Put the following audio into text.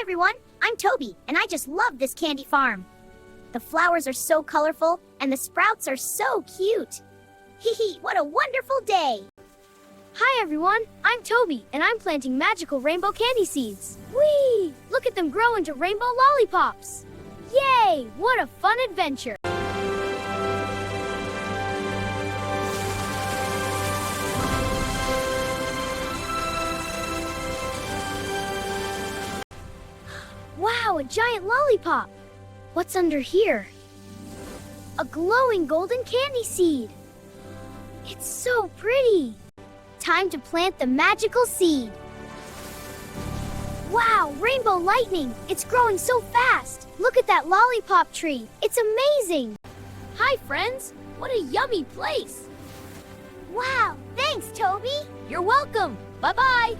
everyone, I'm Toby, and I just love this candy farm. The flowers are so colorful, and the sprouts are so cute. Hee hee, what a wonderful day! Hi everyone, I'm Toby, and I'm planting magical rainbow candy seeds. Whee! Look at them grow into rainbow lollipops. Yay! What a fun adventure! Wow, a giant lollipop! What's under here? A glowing golden candy seed. It's so pretty! Time to plant the magical seed. Wow, rainbow lightning! It's growing so fast! Look at that lollipop tree! It's amazing! Hi, friends! What a yummy place! Wow, thanks, Toby! You're welcome! Bye-bye!